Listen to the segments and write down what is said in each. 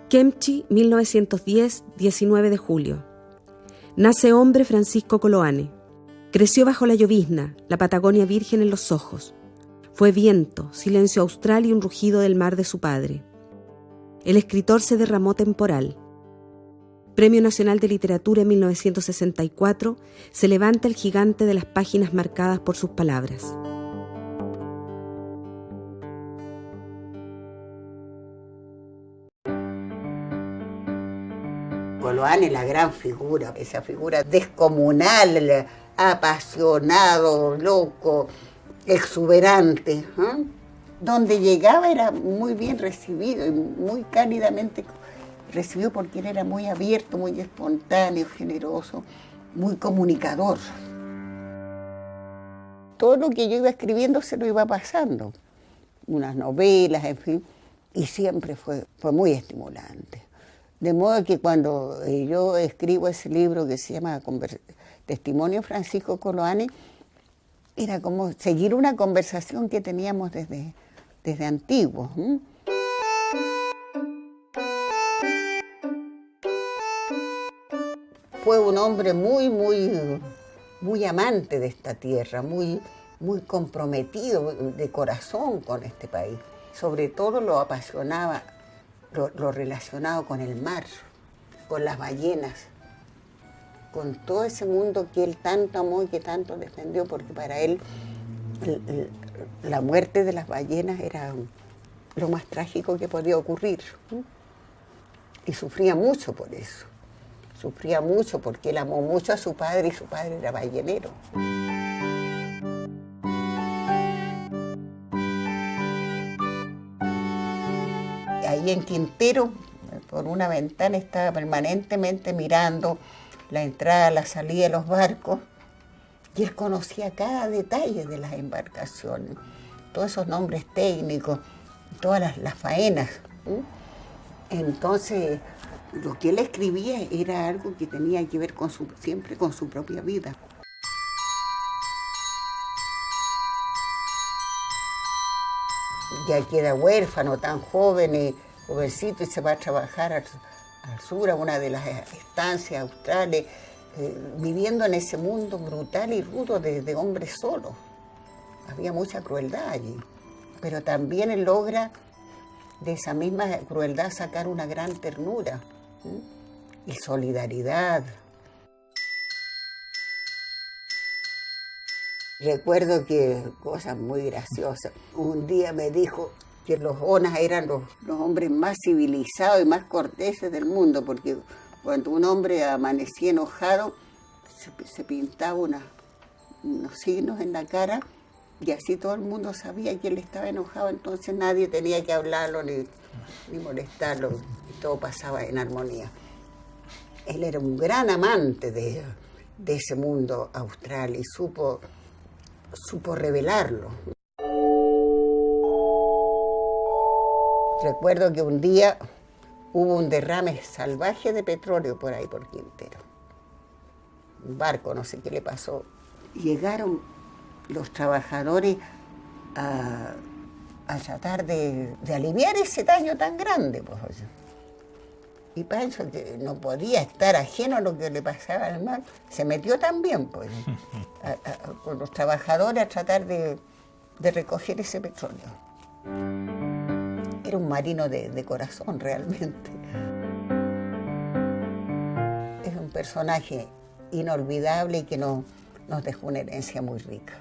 Kemchi, 1910, 19 de julio. Nace hombre Francisco Coloane. Creció bajo la llovizna, la Patagonia virgen en los ojos. Fue viento, silencio austral y un rugido del mar de su padre. El escritor se derramó temporal. Premio Nacional de Literatura en 1964, se levanta el gigante de las páginas marcadas por sus palabras. Coloane, la gran figura, esa figura descomunal, apasionado, loco, exuberante. Donde llegaba era muy bien recibido y muy cálidamente recibido porque él era muy abierto, muy espontáneo, generoso, muy comunicador. Todo lo que yo iba escribiendo se lo iba pasando, unas novelas, en fin, y siempre fue muy estimulante. De modo que cuando yo escribo ese libro que se llama Testimonio Francisco Coloane, era como seguir una conversación que teníamos desde antiguo. Fue un hombre muy amante de esta tierra, muy comprometido de corazón con este país. Sobre todo lo apasionaba lo relacionado con el mar, con las ballenas, con todo ese mundo que él tanto amó y que tanto defendió, porque para él la muerte de las ballenas era lo más trágico que podía ocurrir. Y sufría mucho por eso. Sufría mucho porque él amó mucho a su padre y su padre era ballenero. Ahí en Quintero, por una ventana, estaba permanentemente mirando la entrada, la salida de los barcos, y él conocía cada detalle de las embarcaciones, todos esos nombres técnicos, todas las faenas. Entonces, lo que él escribía era algo que tenía que ver siempre con su propia vida. Ya queda huérfano, tan joven, jovencito, y se va a trabajar al sur, a una de las estancias australes, viviendo en ese mundo brutal y rudo de hombres solos. Había mucha crueldad allí, pero también él logra de esa misma crueldad sacar una gran ternura y solidaridad. Recuerdo que cosas muy graciosas. Un día me dijo que los onas eran los hombres más civilizados y más corteses del mundo, porque cuando un hombre amanecía enojado, se pintaba unos signos en la cara y así todo el mundo sabía que él estaba enojado, entonces nadie tenía que hablarlo ni molestarlo, y todo pasaba en armonía. Él era un gran amante de ese mundo austral y supo revelarlo. Recuerdo que un día hubo un derrame salvaje de petróleo por ahí, por Quintero. Un barco, no sé qué le pasó. Llegaron los trabajadores a tratar de aliviar ese daño tan grande, pues. Y Pancho, que no podía estar ajeno a lo que le pasaba al mar, se metió también, pues, con los trabajadores a tratar de recoger ese petróleo. Era un marino de corazón, realmente. Es un personaje inolvidable y que nos dejó una herencia muy rica.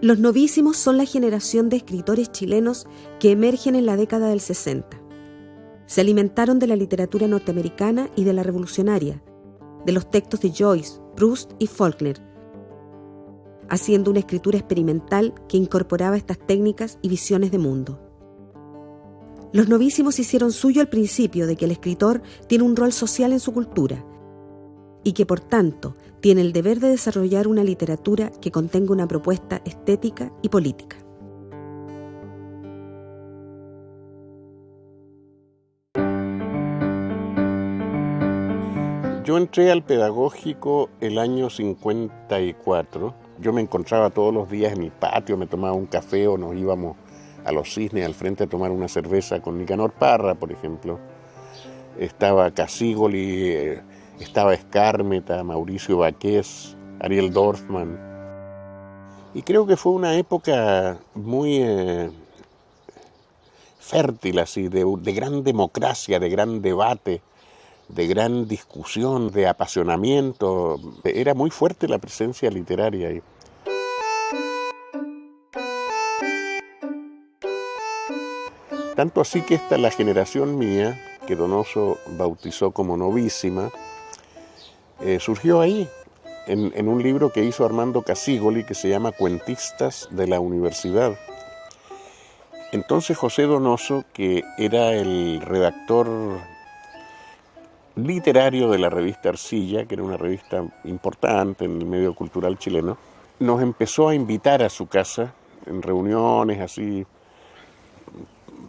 Los novísimos son la generación de escritores chilenos que emergen en la década del 60. Se alimentaron de la literatura norteamericana y de la revolucionaria, de los textos de Joyce, Proust y Faulkner, haciendo una escritura experimental que incorporaba estas técnicas y visiones de mundo. Los novísimos hicieron suyo el principio de que el escritor tiene un rol social en su cultura y que, por tanto, tiene el deber de desarrollar una literatura que contenga una propuesta estética y política. Yo entré al pedagógico el año 54. Yo me encontraba todos los días en el patio, me tomaba un café o nos íbamos a los Cisnes al frente a tomar una cerveza con Nicanor Parra, por ejemplo. Estaba Casígoli, estaba Escármeta, Mauricio Baqués, Ariel Dorfman. Y creo que fue una época muy fértil, así, de gran democracia, de gran debate, de gran discusión, de apasionamiento. Era muy fuerte la presencia literaria ahí. Tanto así que la generación mía, que Donoso bautizó como novísima, surgió ahí, en un libro que hizo Armando Casígoli, que se llama Cuentistas de la Universidad. Entonces José Donoso, que era el redactor literario de la revista Arcilla, que era una revista importante en el medio cultural chileno, nos empezó a invitar a su casa en reuniones así,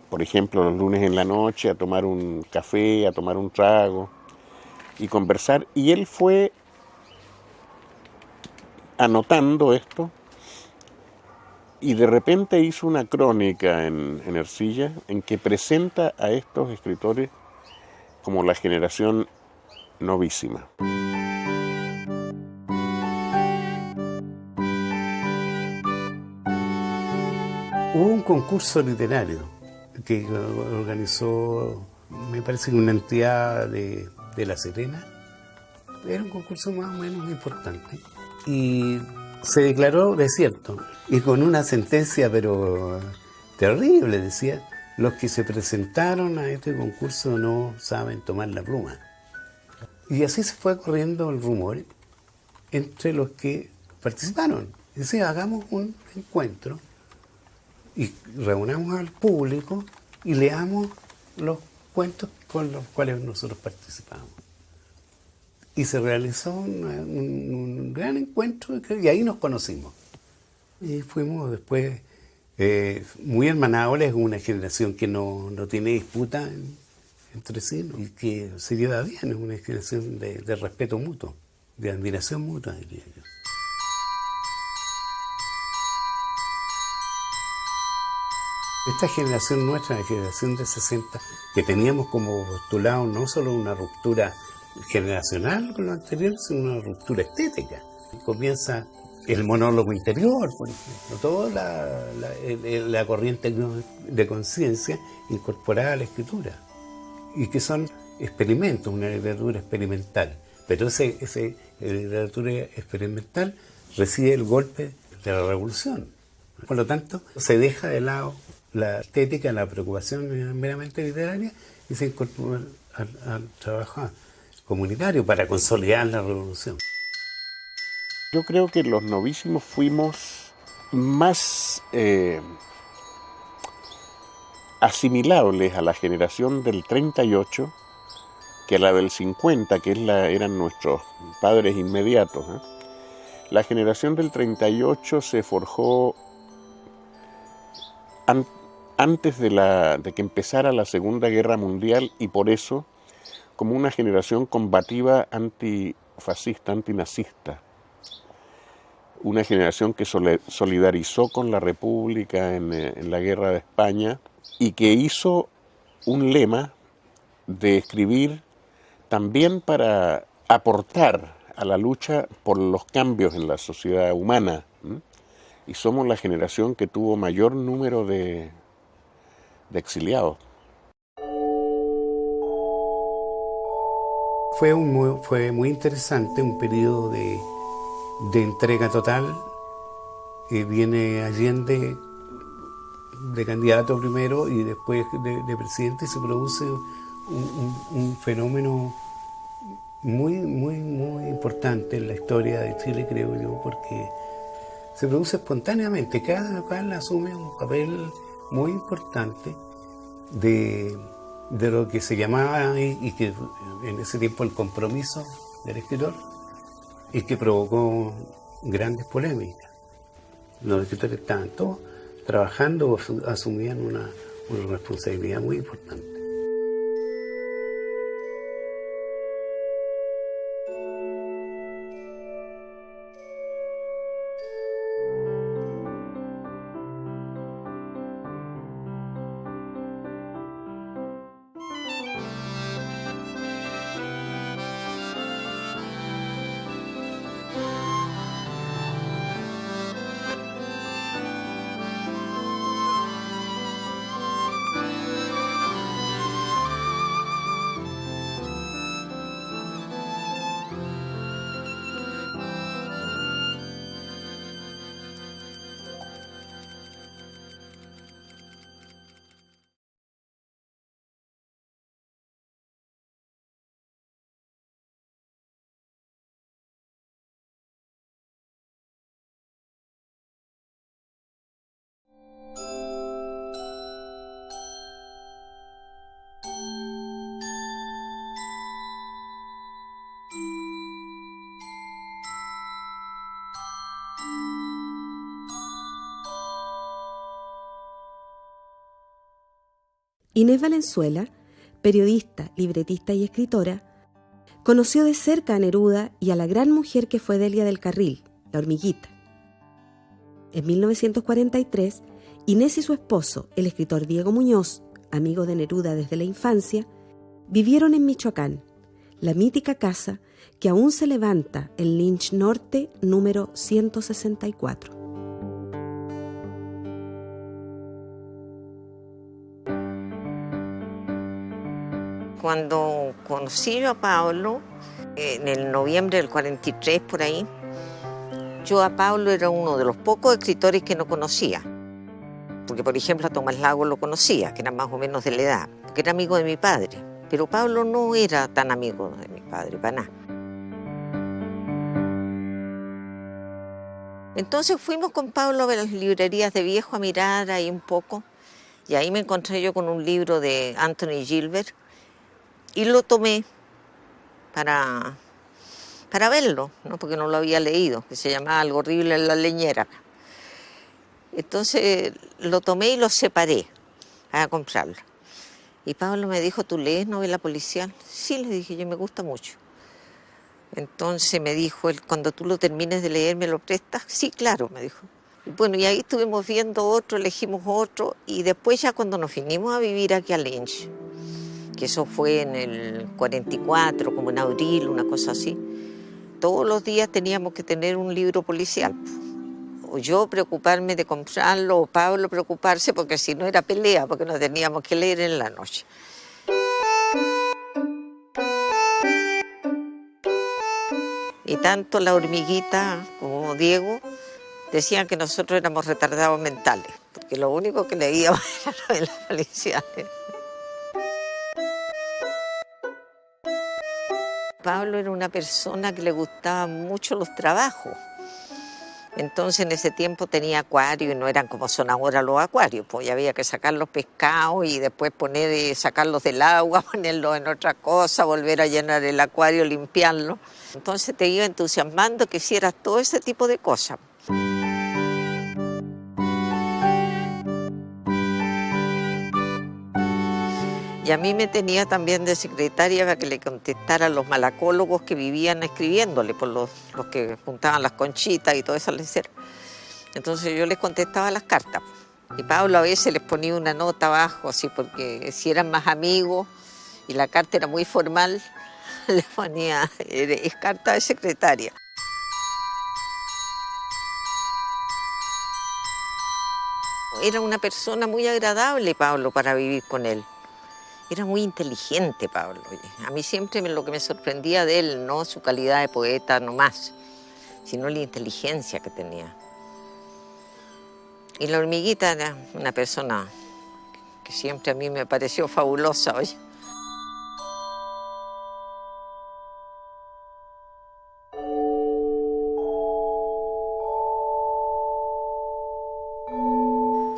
por ejemplo, los lunes en la noche, a tomar un café, a tomar un trago y conversar. Y él fue anotando esto y de repente hizo una crónica en Ercilla en que presenta a estos escritores como la generación novísima. Hubo un concurso literario que organizó, me parece que una entidad de La Serena. Era un concurso más o menos importante. Y se declaró desierto. Y con una sentencia, pero terrible, decía: los que se presentaron a este concurso no saben tomar la pluma. Y así se fue corriendo el rumor entre los que participaron. Decía: hagamos un encuentro y reunamos al público y leamos los cuentos con los cuales nosotros participamos. Y se realizó un gran encuentro y ahí nos conocimos. Y fuimos después muy hermanables, una generación que no tiene disputa entre sí, ¿no? Y que se lleva bien, es una generación de respeto mutuo, de admiración mutua, diría yo. Esta generación nuestra, la generación de 60, que teníamos como postulado no solo una ruptura generacional con lo anterior, sino una ruptura estética. Comienza el monólogo interior, por ejemplo, toda la corriente de conciencia incorporada a la escritura, y que son experimentos, una literatura experimental. Pero esa literatura experimental recibe el golpe de la revolución. Por lo tanto, se deja de lado la estética, la preocupación meramente literaria y se incorpora al trabajo comunitario para consolidar la revolución. Yo creo que los novísimos fuimos más asimilables a la generación del 38 que a la del 50, que eran nuestros padres inmediatos, ¿eh? La generación del 38 se forjó antes de que empezara la Segunda Guerra Mundial, y por eso como una generación combativa antifascista, antinazista. Una generación que solidarizó con la República en la Guerra de España y que hizo un lema de escribir también para aportar a la lucha por los cambios en la sociedad humana. Y somos la generación que tuvo mayor número de exiliados. Fue muy interesante, un periodo de entrega total. Viene Allende de candidato primero y después de presidente, y se produce un fenómeno muy importante en la historia de Chile, creo yo, porque se produce espontáneamente. Cada local asume un papel muy importante de lo que se llamaba y que en ese tiempo el compromiso del escritor, y que provocó grandes polémicas. Los escritores estaban todos trabajando, asumían una responsabilidad muy importante. Inés Valenzuela, periodista, libretista y escritora, conoció de cerca a Neruda y a la gran mujer que fue Delia del Carril, la Hormiguita. En 1943, Inés y su esposo, el escritor Diego Muñoz, amigo de Neruda desde la infancia, vivieron en Michoacán, la mítica casa que aún se levanta en Lynch Norte, número 164. Cuando conocí yo a Pablo, en el noviembre del 43 por ahí, yo a Pablo era uno de los pocos escritores que no conocía. Porque, por ejemplo, a Tomás Lago lo conocía, que era más o menos de la edad, porque era amigo de mi padre. Pero Pablo no era tan amigo de mi padre, para nada. Entonces fuimos con Pablo a las librerías de viejo a mirar ahí un poco, y ahí me encontré yo con un libro de Anthony Gilbert, y lo tomé para verlo, ¿no? Porque no lo había leído, que se llamaba Algo horrible en la leñera. Entonces lo tomé y lo separé a comprarlo. Y Pablo me dijo, ¿tú lees novela policial? Sí, le dije, yo me gusta mucho. Entonces me dijo él, cuando tú lo termines de leer, ¿me lo prestas? Sí, claro, me dijo. Y bueno, y ahí estuvimos viendo otro, elegimos otro, y después ya cuando nos vinimos a vivir aquí a Lynch, que eso fue en el 44, como en abril, una cosa así, todos los días teníamos que tener un libro policial. O yo preocuparme de comprarlo, o Pablo preocuparse, porque si no era pelea, porque nos teníamos que leer en la noche. Y tanto la Hormiguita como Diego decían que nosotros éramos retardados mentales, porque lo único que leíamos eran novelas policiales. Pablo era una persona que le gustaban mucho los trabajos. Entonces en ese tiempo tenía acuario y no eran como son ahora los acuarios, pues ya había que sacar los pescados y después sacarlos del agua, ponerlos en otra cosa, volver a llenar el acuario, limpiarlo. Entonces te iba entusiasmando que hicieras todo ese tipo de cosas. Y a mí me tenía también de secretaria para que le contestara a los malacólogos que vivían escribiéndole, por los que juntaban las conchitas y todas esas leceras. Entonces yo les contestaba las cartas. Y Pablo a veces les ponía una nota abajo, así, porque si eran más amigos y la carta era muy formal, le ponía, es carta de secretaria. Era una persona muy agradable, Pablo, para vivir con él. Era muy inteligente, Pablo. A mí siempre lo que me sorprendía de él, no su calidad de poeta, no más, sino la inteligencia que tenía. Y la hormiguita era una persona que siempre a mí me pareció fabulosa, oye.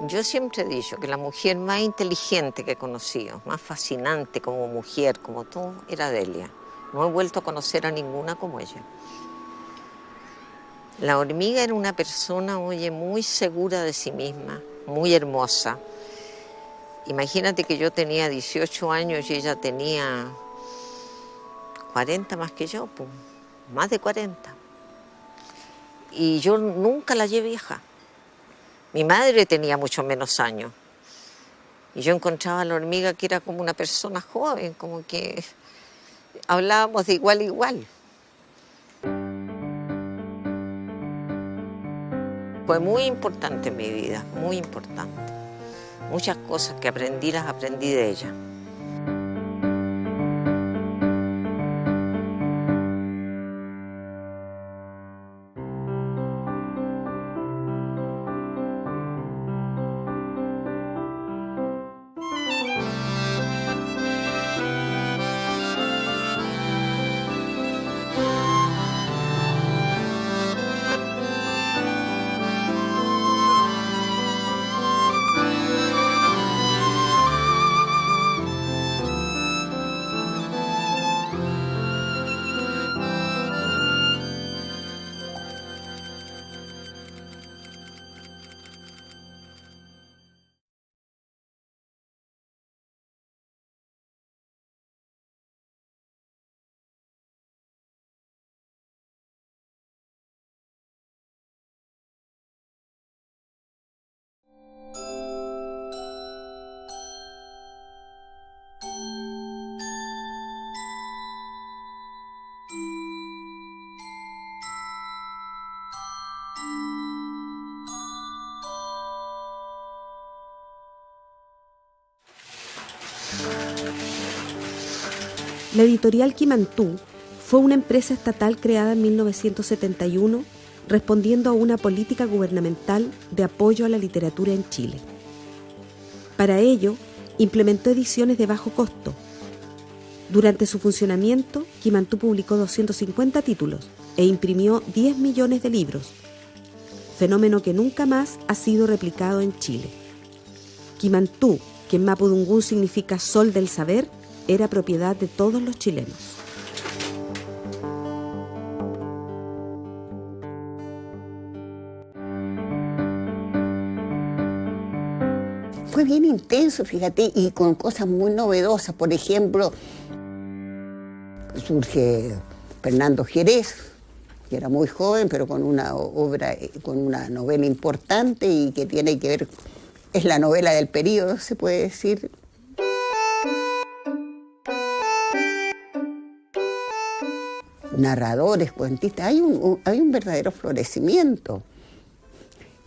Yo siempre he dicho que la mujer más inteligente que he conocido, más fascinante como mujer, como todo, era Delia. No he vuelto a conocer a ninguna como ella. La hormiga era una persona, oye, muy segura de sí misma, muy hermosa. Imagínate que yo tenía 18 años y ella tenía 40 más que yo, pues, más de 40. Y yo nunca la hallé vieja. Mi madre tenía mucho menos años. Y yo encontraba a la hormiga que era como una persona joven, como que hablábamos de igual a igual. Fue muy importante en mi vida, muy importante. Muchas cosas que aprendí, las aprendí de ella. La editorial Quimantú fue una empresa estatal creada en 1971 respondiendo a una política gubernamental de apoyo a la literatura en Chile. Para ello, implementó ediciones de bajo costo. Durante su funcionamiento, Quimantú publicó 250 títulos e imprimió 10 millones de libros, fenómeno que nunca más ha sido replicado en Chile. Quimantú, que en mapudungún significa sol del saber, era propiedad de todos los chilenos. Fue bien intenso, fíjate, y con cosas muy novedosas. Por ejemplo, surge Fernando Jerez, que era muy joven, pero con una obra, con una novela importante y que tiene que ver, es la novela del período, se puede decir. Narradores, cuentistas, hay un verdadero florecimiento.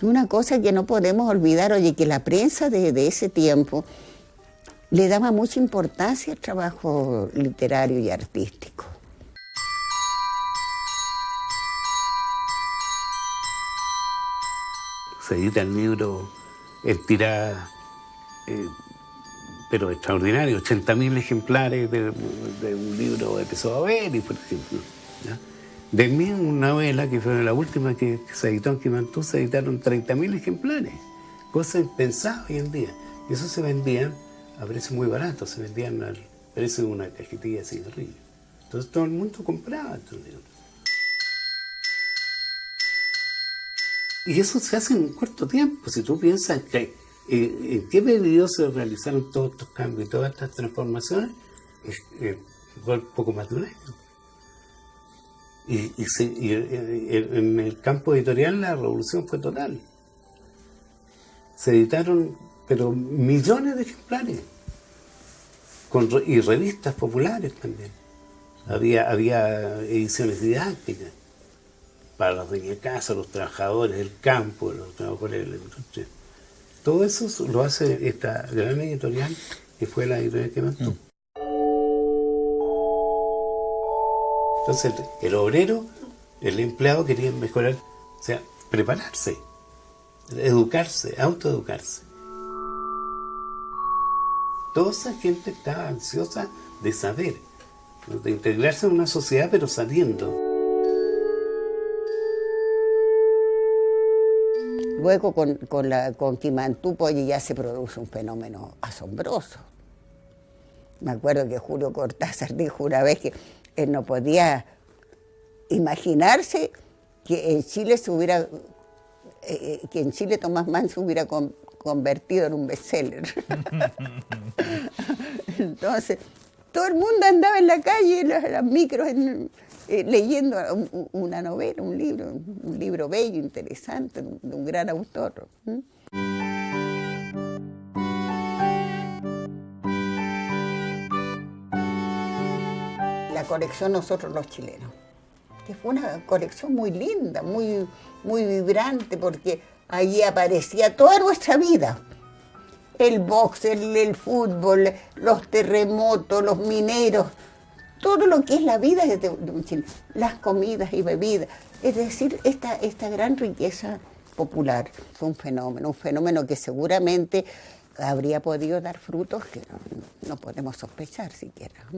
Y una cosa que no podemos olvidar, oye, que la prensa de ese tiempo le daba mucha importancia al trabajo literario y artístico. Se edita el libro en tirada, pero extraordinario, 80.000 ejemplares de un libro de Pessoa Belli, por ejemplo, ¿ya? De mi novela, que fue la última que se editó en Quimantú, se editaron 30.000 ejemplares, cosa impensada hoy en día. Y eso se vendían a precios muy baratos, se vendían al precio de una cajetilla de cigarrillos. Entonces todo el mundo compraba estos libros. Y eso se hace en un corto tiempo. Si tú piensas que en qué periodo se realizaron todos estos cambios y todas estas transformaciones, fue poco más de un año. Y en el campo editorial la revolución fue total. Se editaron, pero millones de ejemplares, y revistas populares también. Había ediciones didácticas para los dueños de casa, los trabajadores del campo, los trabajadores de la industria. Todo eso lo hace esta gran editorial que fue la editorial que mantuvo. Entonces el obrero, el empleado quería mejorar, o sea, prepararse, educarse, autoeducarse. Toda esa gente estaba ansiosa de saber, de integrarse en una sociedad, pero sabiendo. Luego con Quimantú, oye, ya se produce un fenómeno asombroso. Me acuerdo que Julio Cortázar dijo una vez que él no podía imaginarse que en Chile Tomás Mann se hubiera convertido en un bestseller. Entonces, todo el mundo andaba en la calle, en las micros, leyendo una novela, un libro bello, interesante, de un gran autor. La colección Nosotros los Chilenos, que fue una colección muy linda, muy, muy vibrante, porque allí aparecía toda nuestra vida. El box, el fútbol, los terremotos, los mineros, todo lo que es la vida de un chileno, las comidas y bebidas. Es decir, esta gran riqueza popular fue un fenómeno que seguramente habría podido dar frutos que no podemos sospechar siquiera.